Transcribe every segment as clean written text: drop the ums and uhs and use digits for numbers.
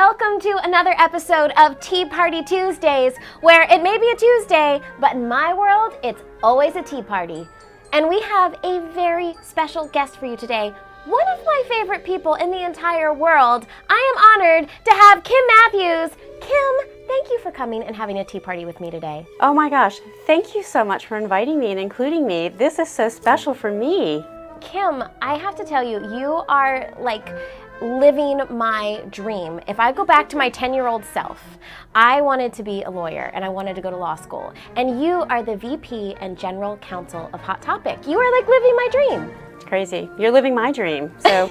welcome to another episode of Tea Party Tuesdays, where it may be a Tuesday, but in my world, it's always a tea party. And we have a very special guest for you today. One of my favorite people in the entire world. I am honored to have Kim Matthews. Kim, thank you for coming and having a tea party with me today. Oh my gosh, thank you so much for inviting me and including me. This is so special for me. Kim, I have to tell you, you are like living my dream. If I go back to my 10-year-old self, I wanted to be a lawyer and I wanted to go to law school. And you are the VP and General Counsel of Hot Topic. You are like living my dream. It's crazy. You're living my dream. So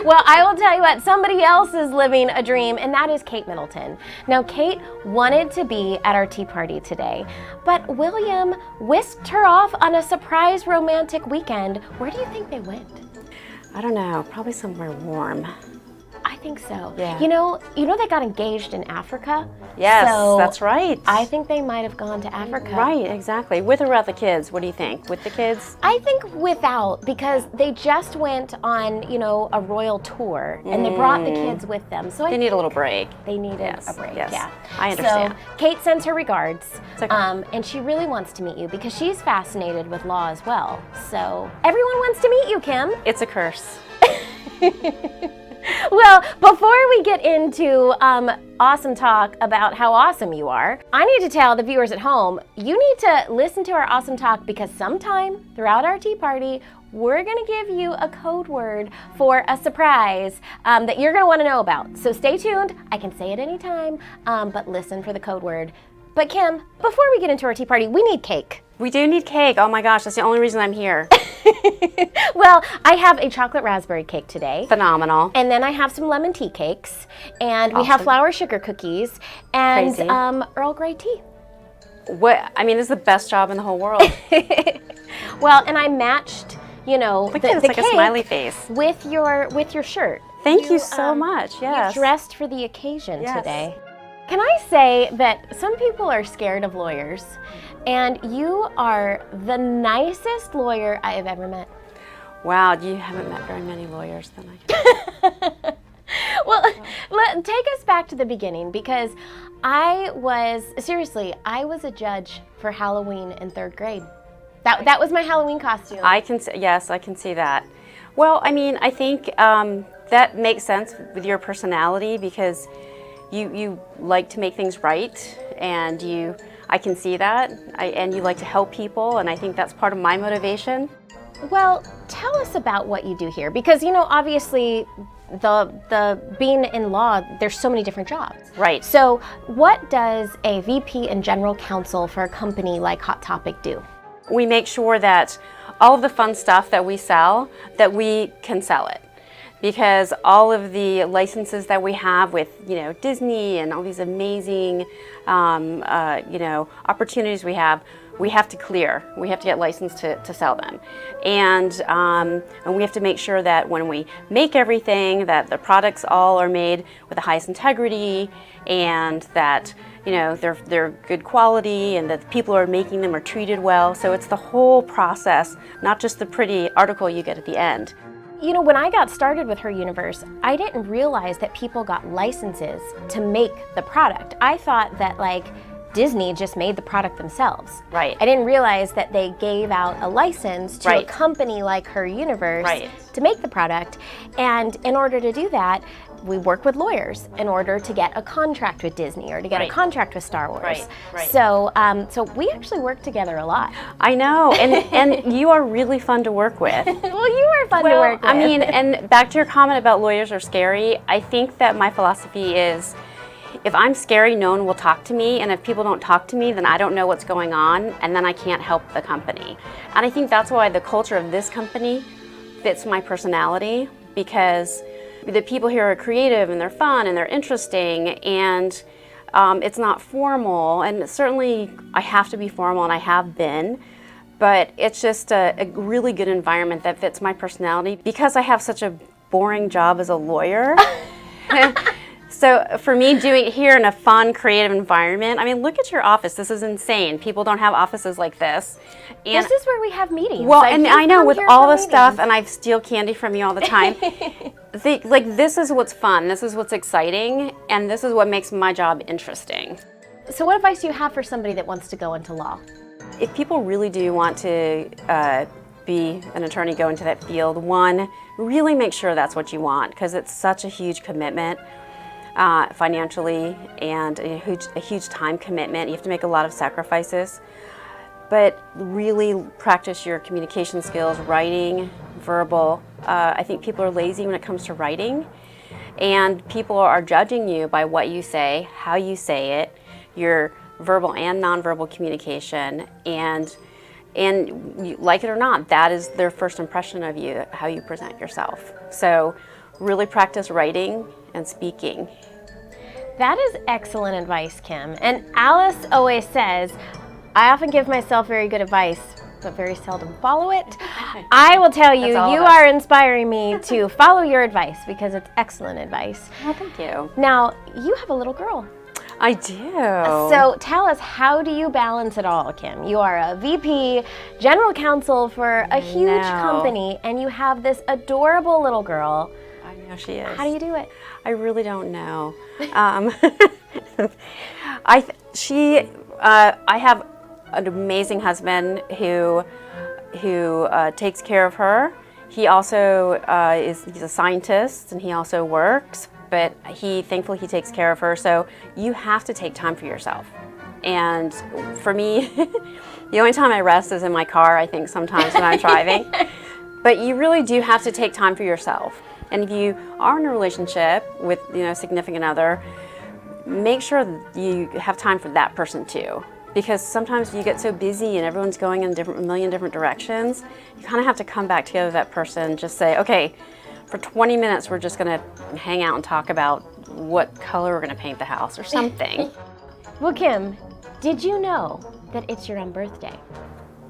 well, I will tell you what, somebody else is living a dream, and that is Kate Middleton. Now, Kate wanted to be at our tea party today, but William whisked her off on a surprise romantic weekend. Where do you think they went? I don't know, probably somewhere warm. I think so. Yeah. You know they got engaged in Africa? Yes, so that's right. I think they might have gone to Africa. Right, exactly. With or without the kids? What do you think? With the kids? I think without, because they just went on, a royal tour, and they brought the kids with them. So They need a little break. They needed a break, yes. yeah. I understand. So Kate sends her regards, It's okay. and she really wants to meet you because she's fascinated with law as well. So everyone wants to meet you, Kim. It's a curse. Well, before we get into awesome talk about how awesome you are, I need to tell the viewers at home, you need to listen to our awesome talk because sometime throughout our tea party, we're going to give you a code word for a surprise that you're going to want to know about. So stay tuned. I can say it anytime, but listen for the code word. But Kim, before we get into our tea party, we need cake. We do need cake. Oh my gosh, that's the only reason I'm here. Well, I have a chocolate raspberry cake today. Phenomenal. And then I have some lemon tea cakes, and we have Awesome. flour sugar cookies, and Crazy. Earl Grey tea. What? I mean, this is the best job in the whole world. Well, and I matched, Look at this, the like cake a smiley face. with your shirt. Thank you so much. Yes. You're dressed for the occasion Yes. today. Can I say that some people are scared of lawyers, and you are the nicest lawyer I have ever met. Wow, you haven't met very many lawyers then, I guess. Well, take us back to the beginning, because I was a judge for Halloween in 3rd grade. That was my Halloween costume. Yes, I can see that. Well, I mean, I think that makes sense with your personality because you like to make things right, and I can see that, and you like to help people, and I think that's part of my motivation. Well, tell us about what you do here, because obviously the being in law, there's so many different jobs. Right. So what does a VP and General Counsel for a company like Hot Topic do? We make sure that all of the fun stuff that we sell, that we can sell it. Because all of the licenses that we have with, Disney and all these amazing, opportunities we have to clear. We have to get licensed to sell them. And we have to make sure that when we make everything, that the products all are made with the highest integrity, and that, they're good quality, and that the people who are making them are treated well. So it's the whole process, not just the pretty article you get at the end. When I got started with Her Universe, I didn't realize that people got licenses to make the product. I thought that Disney just made the product themselves. Right. I didn't realize that they gave out a license to a Right. company like Her Universe Right. to make the product. And in order to do that, we work with lawyers in order to get a contract with Disney or to get a Right. contract with Star Wars. Right. So we actually work together a lot. I know, and you are really fun to work with. Well, you are fun to work with. I mean, and back to your comment about lawyers are scary, I think that my philosophy is, if I'm scary, no one will talk to me, and if people don't talk to me, then I don't know what's going on, and then I can't help the company. And I think that's why the culture of this company fits my personality, because the people here are creative, and they're fun, and they're interesting, and it's not formal, and certainly I have to be formal, and I have been, but it's just a really good environment that fits my personality because I have such a boring job as a lawyer. So for me, doing it here in a fun, creative environment, I mean, look at your office. This is insane. People don't have offices like this. And this is where we have meetings. well, Like, and you've I know come with here all for the stuff, meetings. and I steal candy from you all the time. This is what's fun, this is what's exciting, and this is what makes my job interesting. So what advice do you have for somebody that wants to go into law? If people really do want to be an attorney, go into that field, one, really make sure that's what you want, because it's such a huge commitment financially and a huge time commitment. You have to make a lot of sacrifices, but really practice your communication skills, writing, verbal. I think people are lazy when it comes to writing, and people are judging you by what you say, how you say it, your verbal and nonverbal communication, and like it or not, that is their first impression of you, how you present yourself. So really practice writing and speaking. That is excellent advice, Kim. And Alice always says, I often give myself very good advice, but very seldom follow it. I will tell you, you are inspiring me to follow your advice because it's excellent advice. Well, thank you. Now, you have a little girl. I do. So tell us, how do you balance it all, Kim? You are a VP, general counsel for a huge company, and you have this adorable little girl. I know she is. How do you do it? I really don't know. I have an amazing husband who takes care of her. He also he's a scientist, and he also works, but thankfully he takes care of her. So you have to take time for yourself. And for me, the only time I rest is in my car, I think, sometimes when I'm driving. But you really do have to take time for yourself. And if you are in a relationship with a significant other, make sure that you have time for that person too. Because sometimes you get so busy and everyone's going in a million different directions, you kind of have to come back together with that person, just say, okay, for 20 minutes we're just going to hang out and talk about what color we're going to paint the house or something. Well, Kim, did you know that it's your unbirthday?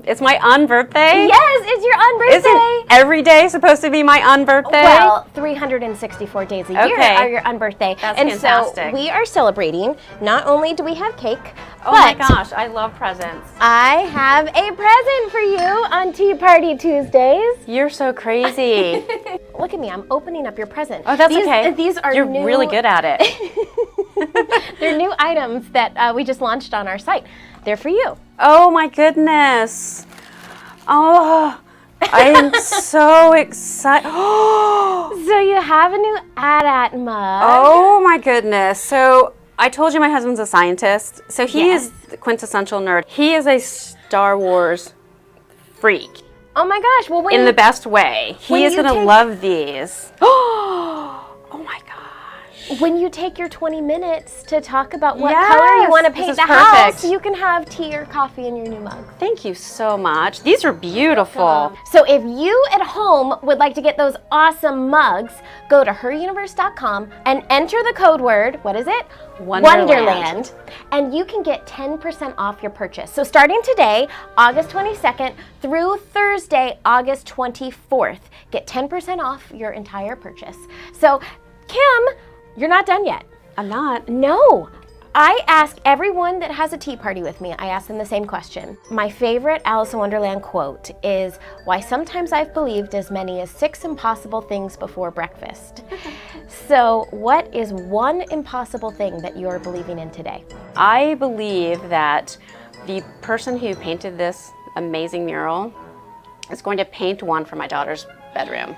It's my unbirthday? Yes, it's your unbirthday. Isn't every day supposed to be my unbirthday? Well, 364 days a year are your unbirthday. That's and fantastic. So we are celebrating. Not only do we have cake, oh my gosh, I love presents. I have a present for you on Tea Party Tuesdays. You're so crazy. Look at me, I'm opening up your present. Oh, that's okay. These are You're new, really good at it. They're new items that we just launched on our site. They're for you. Oh my goodness. Oh, I am so excited. So you have a new AT-AT mug. Oh my goodness. So I told you my husband's a scientist. So he is the quintessential nerd. He is a Star Wars freak. Oh my gosh. Well, in the best way. He is going to love these. Oh my gosh. When you take your 20 minutes to talk about what color you want to paint the house, you can have tea or coffee in your new mug. Thank you so much. These are beautiful. So if you at home would like to get those awesome mugs, go to verrruniverse.com and enter the code word, what is it? Wonderland. And you can get 10% off your purchase. So starting today, August 22nd through Thursday, August 24th, get 10% off your entire purchase. So Kim, you're not done yet. I'm not. No. I ask everyone that has a tea party with me, I ask them the same question. My favorite Alice in Wonderland quote is, why sometimes I've believed as many as 6 impossible things before breakfast. So what is one impossible thing that you're believing in today? I believe that the person who painted this amazing mural is going to paint one for my daughter's bedroom.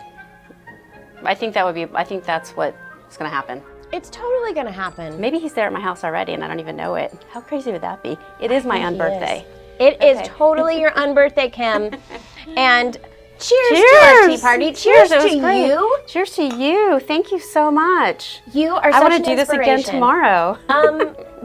I think that's what's going to happen. It's totally going to happen. Maybe he's there at my house already and I don't even know it. How crazy would that be? It is my unbirthday. It is totally your unbirthday, Kim. And cheers to our tea party. Cheers to you. Cheers to you. Thank you so much. You are such an I want to do this again tomorrow.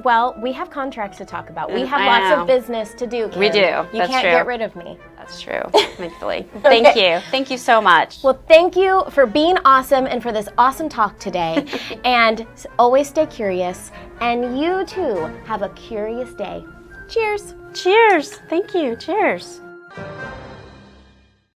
Well, we have contracts to talk about. We have lots of business to do, Kim. We do. You can't get rid of me. That's true, thankfully. Thank you. Thank you so much. Well, thank you for being awesome and for this awesome talk today. And always stay curious. And you too have a curious day. Cheers. Cheers. Thank you. Cheers.